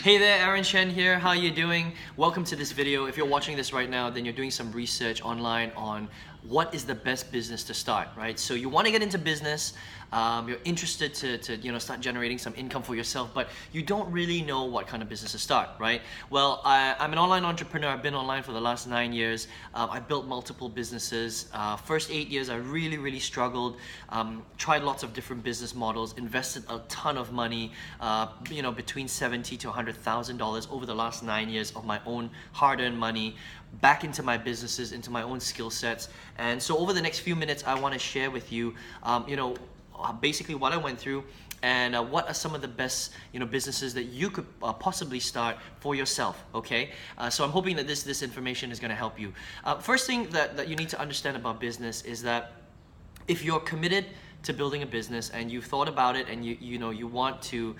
Hey there, Chen here. How are you doing? Welcome to this video. If you're watching this right now, then you're doing some research online on what is the best business to start, right? So you want to get into business, you're interested to start generating some income for yourself, but you don't really know what kind of business to start, right? Well, I'm an online entrepreneur. I've been online for the last 9 years. I built multiple businesses. First 8 years, I really struggled. Tried lots of different business models, invested a ton of money, between $70,000 to $100,000 over the last 9 years of my own hard-earned money back into my businesses, into my own skill sets. And so over the next few minutes, I want to share with you, basically what I went through and what are some of the best businesses that you could possibly start for yourself. Okay, so I'm hoping that this information is going to help you. First thing that you need to understand about business is that if you're committed to building a business and you've thought about it and you want to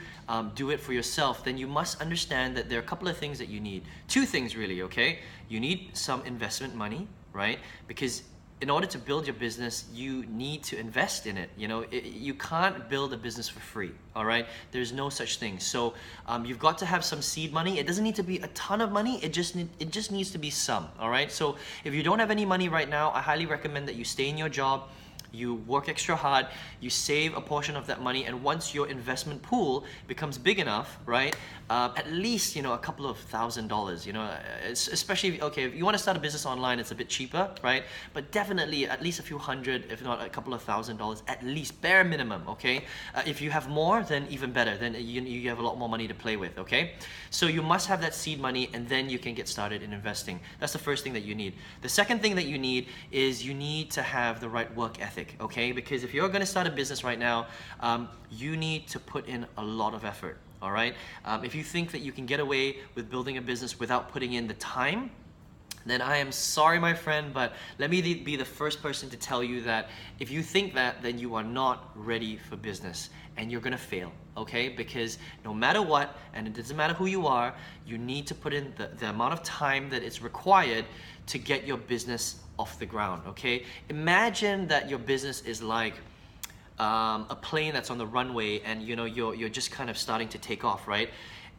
do it for yourself, then you must understand that there are a couple of things that you need. Two things really, okay? You need some investment money, right? Because in order to build your business, you need to invest in it. You can't build a business for free, all right? There's no such thing. So you've got to have some seed money. It doesn't need to be a ton of money. It just needs to be some, all right? So if you don't have any money right now, I highly recommend that you stay in your job. You work extra hard, you save a portion of that money, and once your investment pool becomes big enough, right, at least a couple of $1,000s, especially if you want to start a business online, it's a bit cheaper, right, but definitely at least a few hundred, if not a couple of $1,000s, at least, bare minimum, okay? If you have more, then even better, then you have a lot more money to play with, okay? So you must have that seed money, and then you can get started in investing. That's the first thing that you need. The second thing that you need is you need to have the right work ethic. Okay, because if you're going to start a business right now, you need to put in a lot of effort. All right, if you think that you can get away with building a business without putting in the time, then I am sorry, my friend, but let me be the first person to tell you that if you think that, then you are not ready for business and you're gonna fail, okay? Because no matter what, and it doesn't matter who you are, you need to put in the amount of time that is required to get your business off the ground, okay? Imagine that your business is like a plane that's on the runway and you're just kind of starting to take off, right?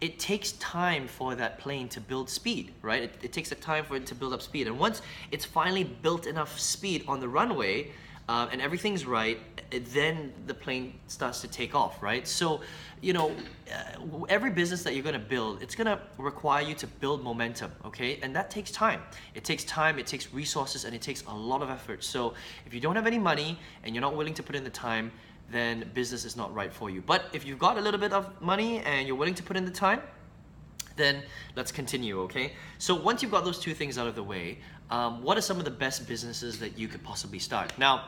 It takes time for that plane to build speed, right? It takes a time for it to build up speed. And once it's finally built enough speed on the runway and everything's right, then the plane starts to take off, right? So, every business that you're gonna build, it's gonna require you to build momentum, okay? And that takes time. It takes time, it takes resources, and it takes a lot of effort. So if you don't have any money and you're not willing to put in the time, then business is not right for you. But if you've got a little bit of money and you're willing to put in the time, then let's continue, okay? So once you've got those two things out of the way, what are some of the best businesses that you could possibly start? Now,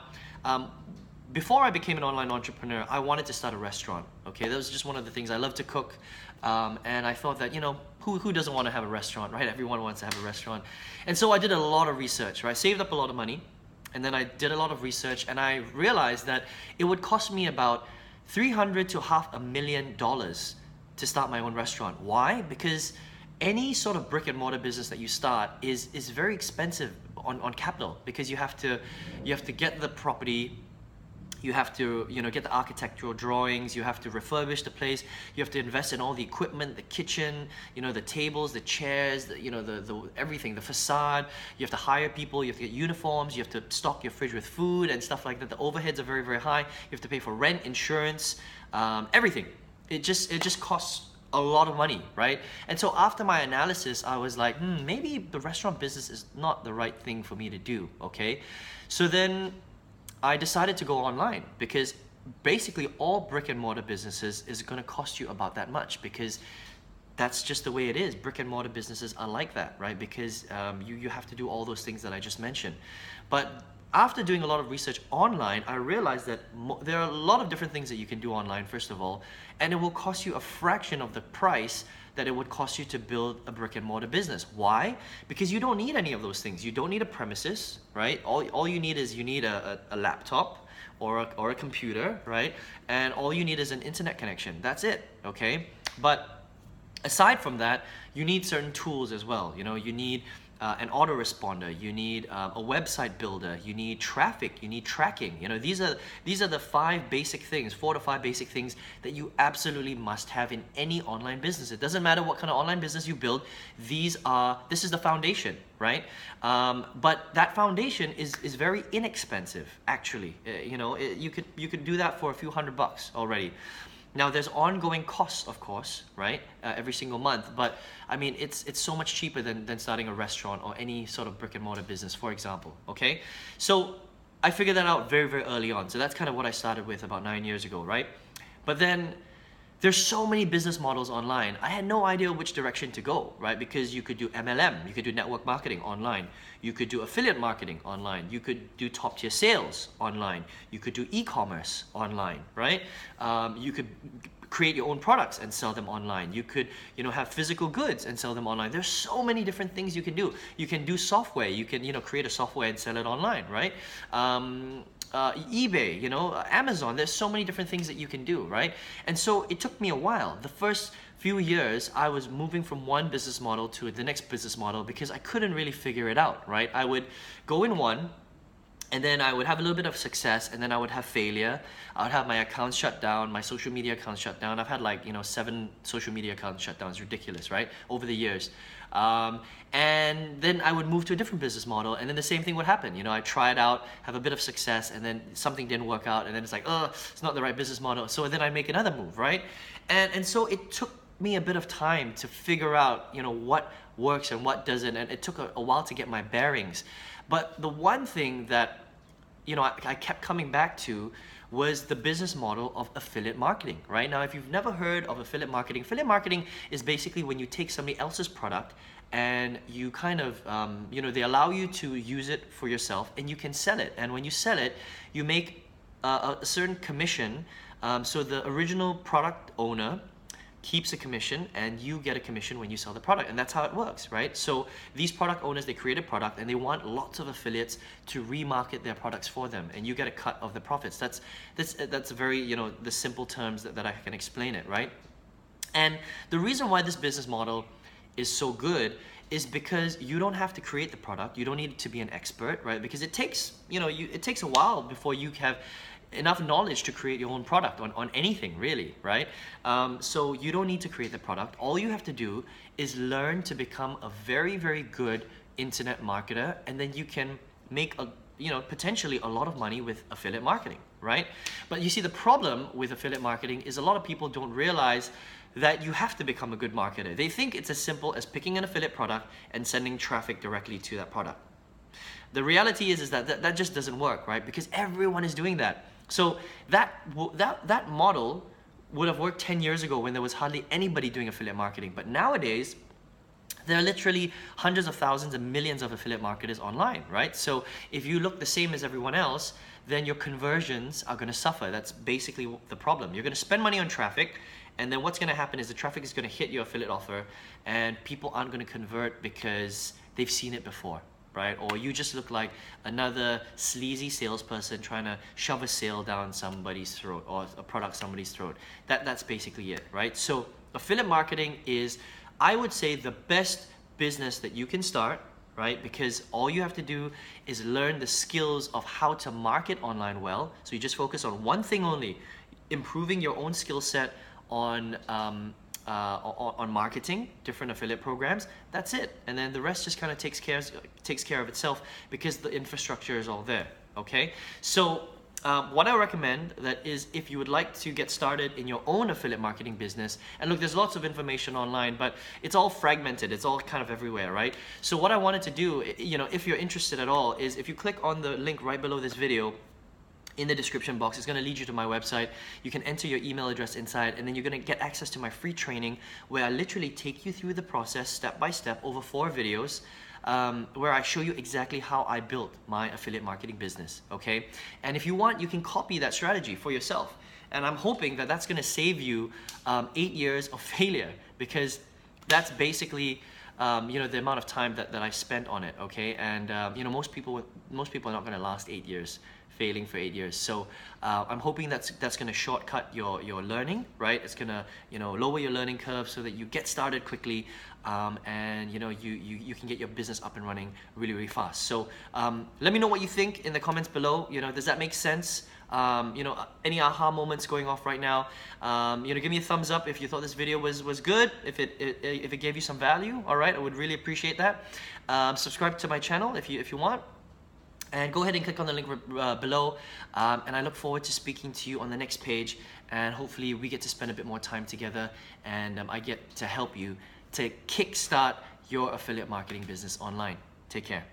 before I became an online entrepreneur, I wanted to start a restaurant, okay? That was just one of the things. I love to cook, and I thought that, who doesn't want to have a restaurant, right? Everyone wants to have a restaurant. And so I did a lot of research, right? Saved up a lot of money, and then I did a lot of research, and I realized that it would cost me about $300,000 to $500,000 to start my own restaurant. Why? Because any sort of brick and mortar business that you start is very expensive on capital, because you have to get the property, you have to get the architectural drawings, you have to refurbish the place, you have to invest in all the equipment, the kitchen, the tables, the chairs, the everything, the facade. You have to hire people, you have to get uniforms, you have to stock your fridge with food and stuff like that. The overheads are very high. You have to pay for rent, insurance, everything. It just costs a lot of money, right? And so after my analysis, I was like, maybe the restaurant business is not the right thing for me to do, okay? So then I decided to go online, because basically all brick and mortar businesses is going to cost you about that much, because that's just the way it is. Brick and mortar businesses are like that, right? Because you have to do all those things that I just mentioned. But after doing a lot of research online, I realized that there are a lot of different things that you can do online, first of all, and it will cost you a fraction of the price that it would cost you to build a brick and mortar business. Why? Because you don't need any of those things. You don't need a premises, right? All you need is a laptop or a computer, right? And all you need is an internet connection. That's it, okay? But aside from that, you need certain tools as well. You need an autoresponder, you need a website builder, you need traffic, you need tracking. You know, these are the 5 basic things, 4 to 5 basic things that you absolutely must have in any online business. It doesn't matter what kind of online business you build. This is the foundation, right? But that foundation is very inexpensive, actually. You could do that for a few $100 already. Now there's ongoing costs, of course, right? Every single month, but I mean, it's so much cheaper than starting a restaurant or any sort of brick and mortar business, for example, okay? So I figured that out very, very early on. So that's kind of what I started with about 9 years ago, right? But then there's so many business models online. I had no idea which direction to go, right? Because you could do MLM, you could do network marketing online, you could do affiliate marketing online, you could do top tier sales online, you could do e-commerce online, right? You could create your own products and sell them online. You could, have physical goods and sell them online. There's so many different things you can do. You can do software. You can, create a software and sell it online, right? eBay, Amazon, there's so many different things that you can do, right? And so it took me a while. The first few years, I was moving from one business model to the next business model because I couldn't really figure it out, right? I would go in one, and then I would have a little bit of success, and then I would have failure. I would have my accounts shut down, my social media accounts shut down. I've had 7 social media accounts shut down. It's ridiculous, right? Over the years. And then I would move to a different business model, and then the same thing would happen. I try it out, have a bit of success, and then something didn't work out, and then it's like, oh, it's not the right business model. So then I make another move, right? And so it took me a bit of time to figure out, what works and what doesn't, and it took a while to get my bearings. But the one thing that I kept coming back to was the business model of affiliate marketing, right? Now, if you've never heard of affiliate marketing is basically when you take somebody else's product and you kind of, they allow you to use it for yourself and you can sell it. And when you sell it, you make a certain commission. So the original product owner keeps a commission and you get a commission when you sell the product, and that's how it works, right? So these product owners, they create a product and they want lots of affiliates to remarket their products for them, and you get a cut of the profits. That's very, the simple terms that I can explain it, right? And the reason why this business model is so good is because you don't have to create the product. You don't need to be an expert, right? Because it takes, it takes a while before you have enough knowledge to create your own product on anything, really, right? So you don't need to create the product. All you have to do is learn to become a very, very good internet marketer, and then you can make potentially a lot of money with affiliate marketing, right? But you see, the problem with affiliate marketing is a lot of people don't realize that you have to become a good marketer. They think it's as simple as picking an affiliate product and sending traffic directly to that product. The reality is that just doesn't work, right? Because everyone is doing that. So that model would have worked 10 years ago when there was hardly anybody doing affiliate marketing. But nowadays, there are literally hundreds of thousands and millions of affiliate marketers online, right? So if you look the same as everyone else, then your conversions are going to suffer. That's basically the problem. You're going to spend money on traffic, and then what's going to happen is the traffic is going to hit your affiliate offer, and people aren't going to convert because they've seen it before, right? Or you just look like another sleazy salesperson trying to shove a sale down somebody's throat, or a product somebody's throat. That's basically it, right? So affiliate marketing is, I would say, the best business that you can start, right? Because all you have to do is learn the skills of how to market online well. So you just focus on one thing only, improving your own skill set on marketing, different affiliate programs. That's it, and then the rest just kind of takes care of itself because the infrastructure is all there. Okay, so what I recommend that is, if you would like to get started in your own affiliate marketing business, and look, there's lots of information online, but it's all fragmented, it's all kind of everywhere, right? So what I wanted to do, if you're interested at all, is if you click on the link right below this video, in the description box, it's going to lead you to my website. You can enter your email address inside, and then you're going to get access to my free training where I literally take you through the process step by step over 4 videos, where I show you exactly how I built my affiliate marketing business, okay? And if you want, you can copy that strategy for yourself. And I'm hoping that that's going to save you 8 years of failure, because that's basically you know, the amount of time that I spent on it, okay? And you know, most people are not gonna last 8 years, failing for 8 years. So I'm hoping that's gonna shortcut your learning, right? It's gonna, you know, lower your learning curve so that you get started quickly, and you know, you can get your business up and running really, really fast. So let me know what you think in the comments below. You know, does that make sense? You know, any aha moments going off right now? You know, give me a thumbs up if you thought this video was good, if it gave you some value. All right, I would really appreciate that. Subscribe to my channel if you want. And go ahead and click on the link below, and I look forward to speaking to you on the next page, and hopefully we get to spend a bit more time together, and I get to help you to kickstart your affiliate marketing business online. Take care.